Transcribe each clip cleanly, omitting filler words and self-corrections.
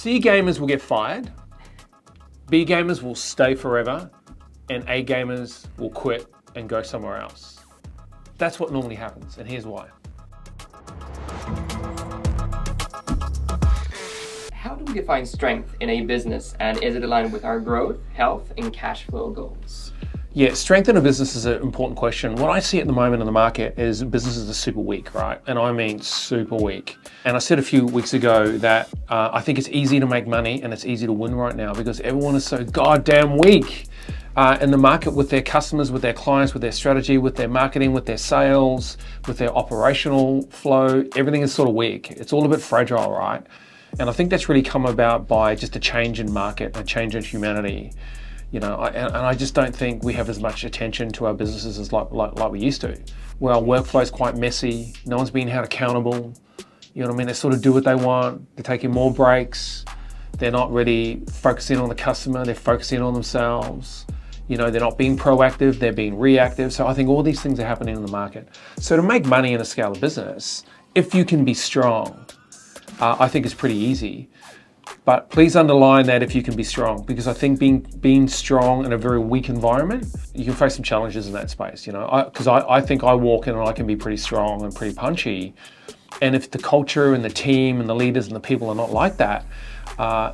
C gamers will get fired, B gamers will stay forever, and A gamers will quit and go somewhere else. That's what normally happens, and here's why. How do we define strength in a business, and is it aligned with our growth, health, and cash flow goals? Yeah, strength in a business is an important question. What I see at the moment in the market is businesses are super weak, right? And I mean super weak. And I said a few weeks ago that I think it's easy to make money and it's easy to win right now because everyone is so goddamn weak in the market with their customers, with their clients, with their strategy, with their marketing, with their sales, with their operational flow. Everything is sort of weak. It's all a bit fragile, right? And I think that's really come about by just a change in market, a change in humanity. You know, and I just don't think we have as much attention to our businesses as like we used to. Where our workflow is quite messy, no one's being held accountable. You know what I mean? They sort of do what they want, they're taking more breaks, they're not really focusing on the customer, they're focusing on themselves. You know, they're not being proactive, they're being reactive. So I think all these things are happening in the market. So to make money in a scale of business, if you can be strong, I think it's pretty easy. But please underline that if you can be strong, because I think being strong in a very weak environment, you can face some challenges in that space, you know, because I think I walk in and I can be pretty strong and pretty punchy. And if the culture and the team and the leaders and the people are not like that,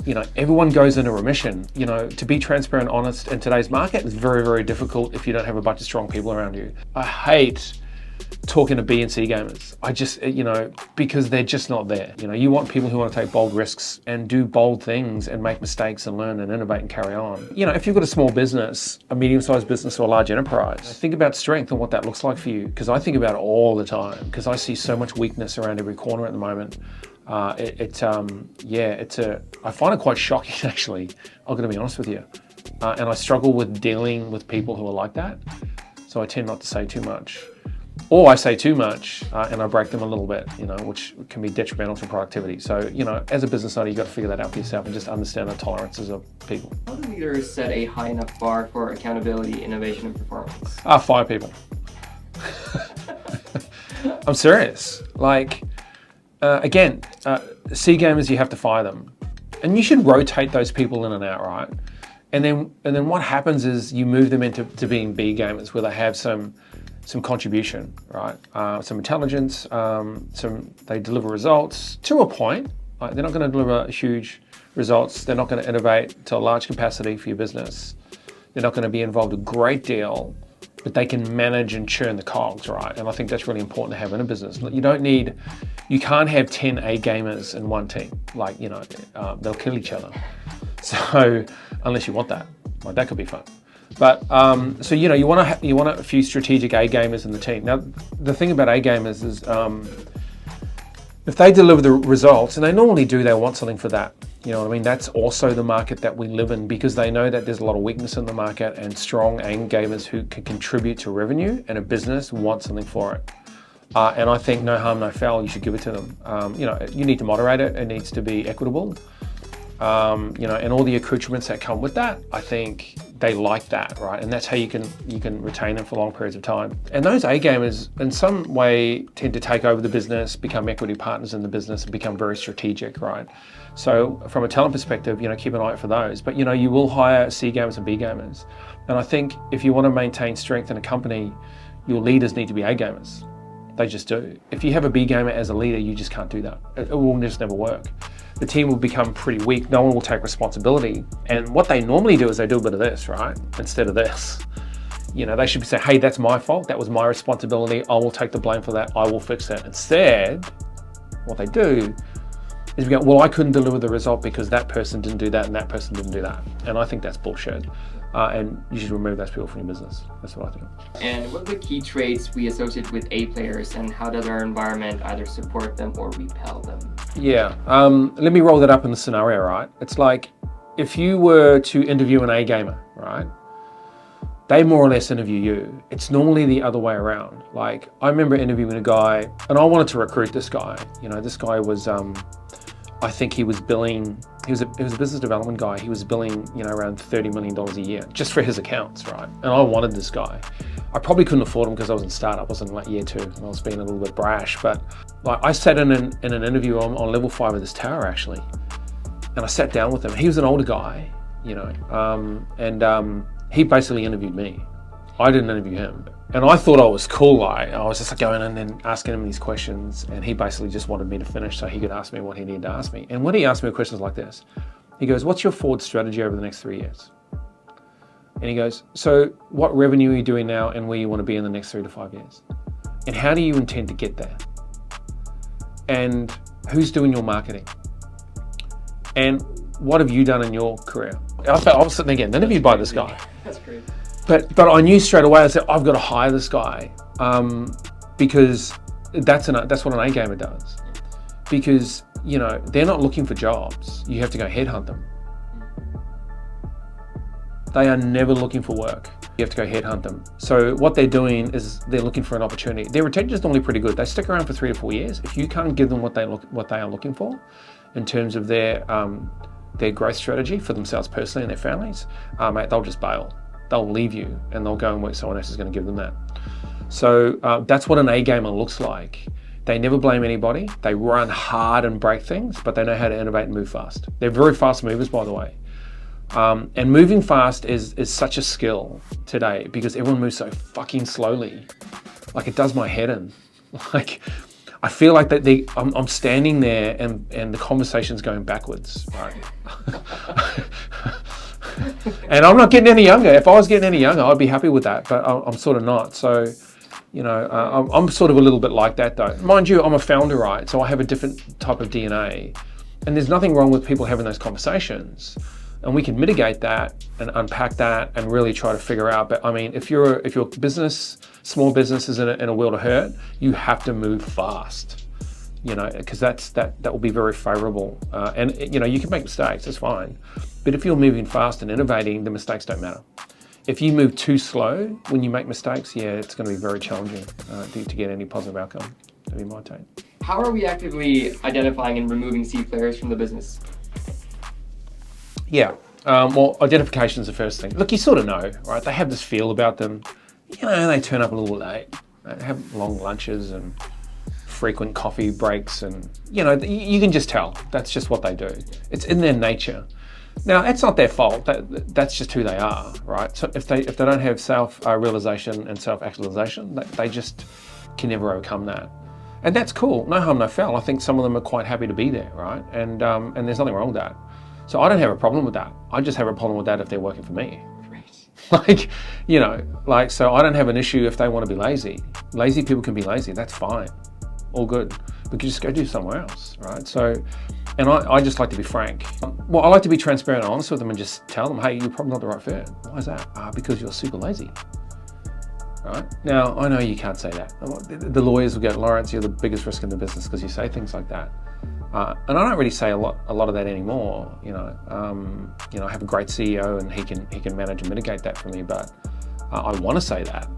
you know, everyone goes into remission. You know, to be transparent, honest in today's market is very, very difficult if you don't have a bunch of strong people around you. I hate talking to B and C gamers. I just, you know, because they're just not there. You know, you want people who want to take bold risks and do bold things and make mistakes and learn and innovate and carry on. You know, if you've got a small business, a medium-sized business or a large enterprise, think about strength and what that looks like for you. Because I think about it all the time because I see so much weakness around every corner at the moment. I find it quite shocking actually. I'm going to be honest with you. And I struggle with dealing with people who are like that. So I tend not to say too much. Or I say too much and I break them a little bit, you know, which can be detrimental to productivity. So, you know, as a business owner, you've got to figure that out for yourself and just understand the tolerances of people. How do leaders set a high enough bar for accountability, innovation, and performance? Fire people. I'm serious. Like, again, C gamers, you have to fire them. And you should rotate those people in and out, right? And then what happens is you move them into being B gamers where they have some contribution, right? Some intelligence, they deliver results to a point. Like they're not going to deliver huge results. They're not going to innovate to a large capacity for your business. They're not going to be involved a great deal, but they can manage and churn the cogs, right? And I think that's really important to have in a business. You can't have 10 A gamers in one team. Like, you know, they'll kill each other. So unless you want that, like that could be fun. But so you know you want a few strategic A gamers in the team. Now the thing about A gamers is if they deliver the results, and they normally do, they want something for that. You know what I mean? That's also the market that we live in because they know that there's a lot of weakness in the market and strong A gamers who can contribute to revenue and a business want something for it. And I think no harm, no foul. You should give it to them. You know, you need to moderate it. It needs to be equitable. You know, and all the accoutrements that come with that, I think they like that, right? And that's how you can retain them for long periods of time. And those A gamers, in some way, tend to take over the business, become equity partners in the business, and become very strategic, right? So from a talent perspective, you know, keep an eye out for those. But you know, you will hire C gamers and B gamers. And I think if you want to maintain strength in a company, your leaders need to be A gamers. They just do. If you have a B gamer as a leader, you just can't do that. It will just never work. The team will become pretty weak. No one will take responsibility. And what they normally do is they do a bit of this, right? Instead of this. You know, they should be saying, hey, that's my fault. That was my responsibility. I will take the blame for that. I will fix that. Instead, what they do is we go, well, I couldn't deliver the result because that person didn't do that and that person didn't do that. And I think that's bullshit. And you should remove those people from your business. That's what I think. And what are the key traits we associate with A players, and how does our environment either support them or repel them? Yeah, let me roll that up in the scenario, right? It's like if you were to interview an A gamer, right? They more or less interview you. It's normally the other way around. Like I remember interviewing a guy, and I wanted to recruit this guy. You know, this guy was, I think he was billing. He was a business development guy. He was billing, you know, around $30 million a year just for his accounts, right? And I wanted this guy. I probably couldn't afford him because I was in startup. I was in like year 2, and I was being a little bit brash. But like I sat in an interview on level 5 of this tower actually, and I sat down with him. He was an older guy, you know, and he basically interviewed me. I didn't interview him. And I thought I was cool. I was just like going in and asking him these questions, and he basically just wanted me to finish so he could ask me what he needed to ask me. And when he asked me questions like this, he goes, "What's your forward strategy over the next 3 years?" And he goes, "So what revenue are you doing now and where you want to be in the next 3 to 5 years? And how do you intend to get there? And who's doing your marketing? And what have you done in your career?" I was sitting there getting interviewed by this guy. That's great. But I knew straight away, I said, I've got to hire this guy because that's what an A gamer does. Because, you know, they're not looking for jobs. You have to go headhunt them. They are never looking for work. You have to go headhunt them. So what they're doing is they're looking for an opportunity. Their retention is normally pretty good. They stick around for 3 to 4 years. If you can't give them what they are looking for in terms of their growth strategy for themselves personally and their families, mate, they'll just bail. They'll leave you and they'll go and work someone else is going to give them that. So that's what an A gamer looks like. They never blame anybody. They run hard and break things, but they know how to innovate and move fast. They're very fast movers, by the way. And moving fast is such a skill today because everyone moves so fucking slowly. Like, it does my head in. Like, I feel like that I'm standing there and the conversation's going backwards, right? And I'm not getting any younger. If I was getting any younger, I'd be happy with that, but I'm sort of not. So, you know, I'm sort of a little bit like that though. Mind you, I'm a founder, right? So I have a different type of DNA, and there's nothing wrong with people having those conversations. And we can mitigate that and unpack that and really try to figure out. But I mean, if your business, small business is in a world of hurt, you have to move fast, you know, because that will be very favorable. And you know, you can make mistakes, that's fine. But if you're moving fast and innovating, the mistakes don't matter. If you move too slow when you make mistakes, yeah, it's going to be very challenging to get any positive outcome, to be my take. How are we actively identifying and removing C players from the business? Yeah, well, identification is the first thing. Look, you sort of know, right? They have this feel about them. You know, they turn up a little late. They have long lunches and frequent coffee breaks, and you know, you can just tell. That's just what they do. It's in their nature. Now, it's not their fault. That's just who they are, right? So if they don't have self-realization and self-actualization, they just can never overcome that. And that's cool. No harm, no foul. I think some of them are quite happy to be there, right? And there's nothing wrong with that. So I don't have a problem with that. I just have a problem with that if they're working for me. Great. Like, you know, like, so I don't have an issue if they want to be lazy. Lazy people can be lazy, that's fine. All good. We can just go do somewhere else, right? So, and I just like to be frank. Well, I like to be transparent and honest with them and just tell them, hey, you're probably not the right fit. Why is that? Because you're super lazy. Right? Now, I know you can't say that. The lawyers will go, Lawrence, you're the biggest risk in the business because you say things like that. And I don't really say a lot of that anymore. You know, I have a great CEO and he can manage and mitigate that for me. But I want to say that.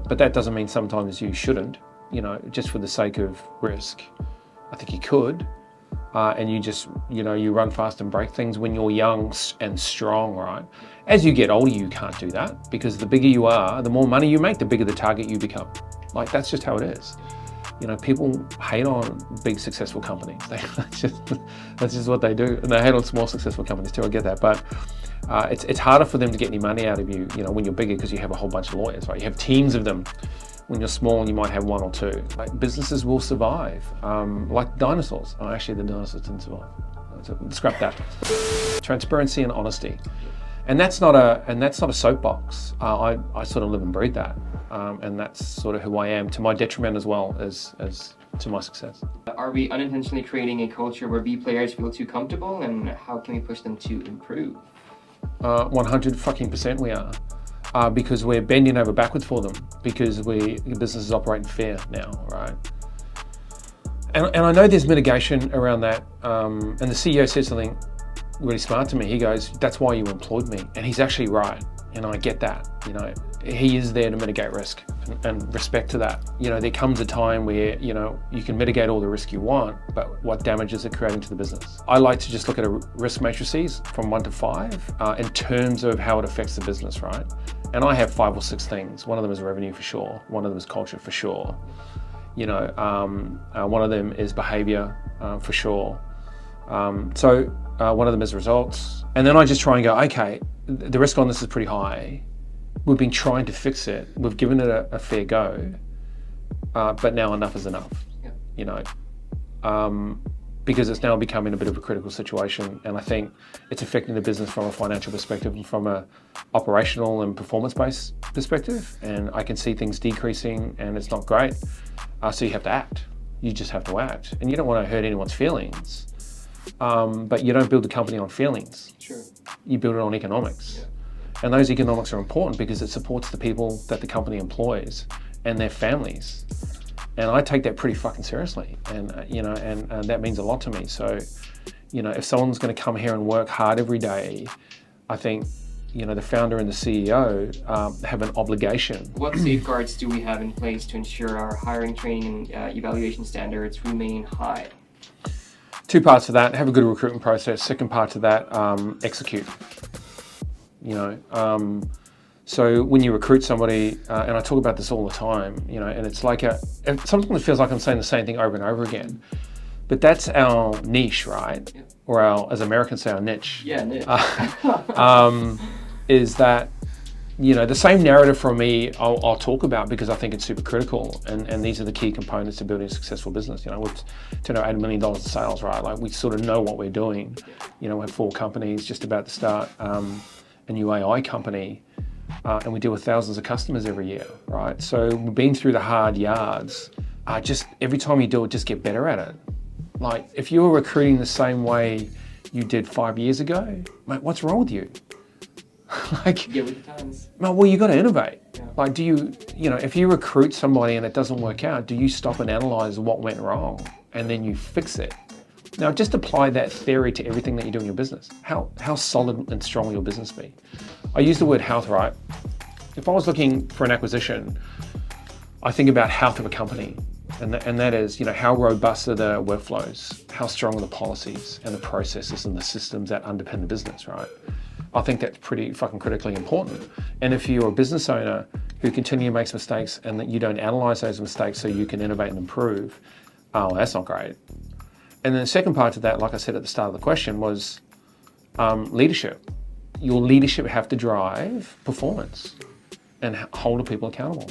But that doesn't mean sometimes you shouldn't. You know, just for the sake of risk, I think you could. And you just, you know, you run fast and break things when you're young and strong, right? As you get older, you can't do that because the bigger you are, the more money you make, the bigger the target you become. Like, that's just how it is. You know, people hate on big successful companies. That's just what they do. And they hate on small successful companies too, I get that. But it's harder for them to get any money out of you, you know, when you're bigger because you have a whole bunch of lawyers, right? You have teams of them. When you're small, you might have one or two. Like, businesses will survive, like dinosaurs. Oh, actually, the dinosaurs didn't survive. So scrap that. Transparency and honesty, and that's not a soapbox. I sort of live and breathe that, and that's sort of who I am, to my detriment as well as to my success. Are we unintentionally creating a culture where B players feel too comfortable, and how can we push them to improve? 100% we are. Because we're bending over backwards for them, because businesses operate in fear now, right? And I know there's mitigation around that, and the CEO said something really smart to me. He goes, that's why you employed me, and he's actually right, and I get that. You know, he is there to mitigate risk, and respect to that. You know, there comes a time where, you know, you can mitigate all the risk you want, but what damage is it creating to the business? I like to just look at a risk matrices from 1 to 5 in terms of how it affects the business, right? And I have 5 or 6 things. One of them is revenue for sure. One of them is culture for sure. You know, one of them is behavior for sure. So One of them is results. And then I just try and go, okay, the risk on this is pretty high. We've been trying to fix it. We've given it a fair go, but now enough is enough, you know, because it's now becoming a bit of a critical situation. And I think it's affecting the business from a financial perspective and from a operational and performance-based perspective. And I can see things decreasing and it's not great. So you have to act. You just have to act. And you don't want to hurt anyone's feelings, but you don't build a company on feelings. Sure. You build it on economics. And those economics are important because it supports the people that the company employs and their families. And I take that pretty fucking seriously. And, you know, and that means a lot to me. So, you know, if someone's going to come here and work hard every day, I think, you know, the founder and the CEO have an obligation. What safeguards do we have in place to ensure our hiring, training, and evaluation standards remain high? Two parts to that: have a good recruitment process. Second part to that, execute. You know, so when you recruit somebody, and I talk about this all the time, you know, and it's like sometimes it feels like I'm saying the same thing over and over again, but that's our niche, right? Yeah. Or our, as Americans say, our niche. Yeah, niche. Is that, you know, the same narrative from me I'll talk about because I think it's super critical, and these are the key components to building a successful business. You know, we've turned out $8 million in sales, right? Like we sort of know what we're doing. You know, we have 4 companies, just about to start a new AI company, and we deal with thousands of customers every year, right? So we've been through the hard yards. Just every time you do it, just get better at it. Like if you were recruiting the same way you did 5 years ago, mate, what's wrong with you? Like, get with the times. Well, you got to innovate. Yeah. Like, do you know, if you recruit somebody and it doesn't work out, do you stop and analyze what went wrong and then you fix it? Now, just apply that theory to everything that you do in your business. How solid and strong will your business be? I use the word health, right? If I was looking for an acquisition, I think about health of a company. And that is, you know, how robust are the workflows? How strong are the policies and the processes and the systems that underpin the business, right? I think that's pretty fucking critically important. And if you're a business owner who continually makes mistakes and that you don't analyze those mistakes so you can innovate and improve, oh, that's not great. And then the second part to that, like I said at the start of the question, was leadership. Your leadership have to drive performance and hold people accountable.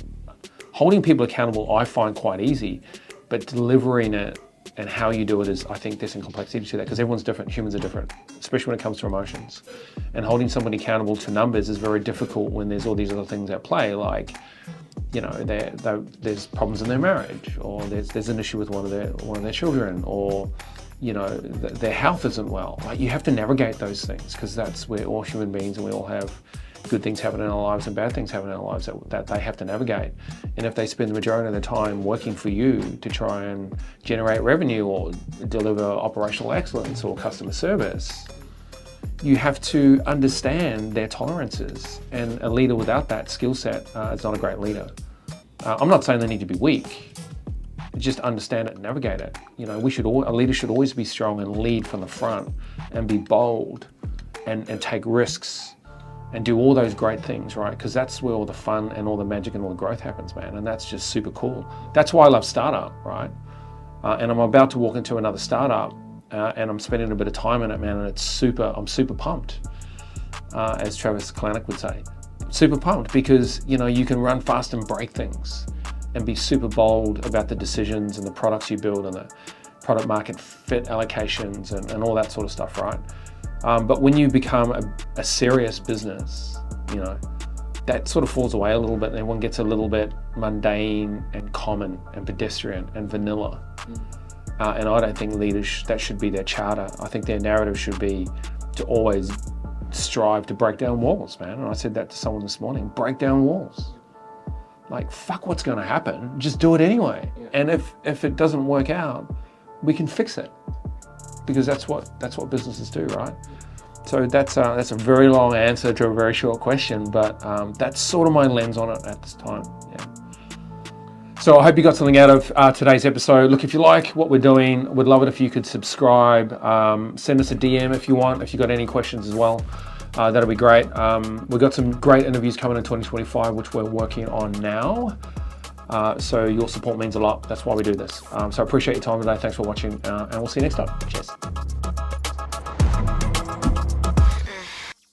Holding people accountable, I find quite easy, but delivering it and how you do it is, I think there's some complexity to that because everyone's different, humans are different, especially when it comes to emotions. And holding somebody accountable to numbers is very difficult when there's all these other things at play, like, you know, there's problems in their marriage, or there's an issue with one of their children, or, you know, their health isn't well. Like, you have to navigate those things because that's where all human beings, and we all have good things happen in our lives and bad things happen in our lives that they have to navigate. And if they spend the majority of their time working for you to try and generate revenue or deliver operational excellence or customer service, you have to understand their tolerances. And a leader without that skill set is not a great leader. I'm not saying they need to be weak. Just understand it and navigate it. You know, a leader should always be strong and lead from the front and be bold and take risks and do all those great things, right? Because that's where all the fun and all the magic and all the growth happens, man. And that's just super cool. That's why I love startup, right? And I'm about to walk into another startup and I'm spending a bit of time in it, man. And I'm super pumped, as Travis Kalanick would say. Super pumped because, you know, you can run fast and break things and be super bold about the decisions and the products you build and the product market fit allocations and all that sort of stuff, right? But when you become a serious business, you know, that sort of falls away a little bit and everyone gets a little bit mundane and common and pedestrian and vanilla. And I don't think leaders, that should be their charter. I think their narrative should be to always strive to break down walls, man. And I said that to someone this morning, break down walls. Like, fuck what's gonna happen, just do it anyway. Yeah. And if it doesn't work out, we can fix it. Because that's what businesses do, right? So that's a very long answer to a very short question, but that's sort of my lens on it at this time. Yeah. So I hope you got something out of today's episode. Look, if you like what we're doing, we'd love it if you could subscribe. Send us a DM if you want, if you got any questions as well. That'll be great. We've got some great interviews coming in 2025, which we're working on now. So your support means a lot. That's why we do this. So I appreciate your time today. Thanks for watching, and we'll see you next time. Cheers.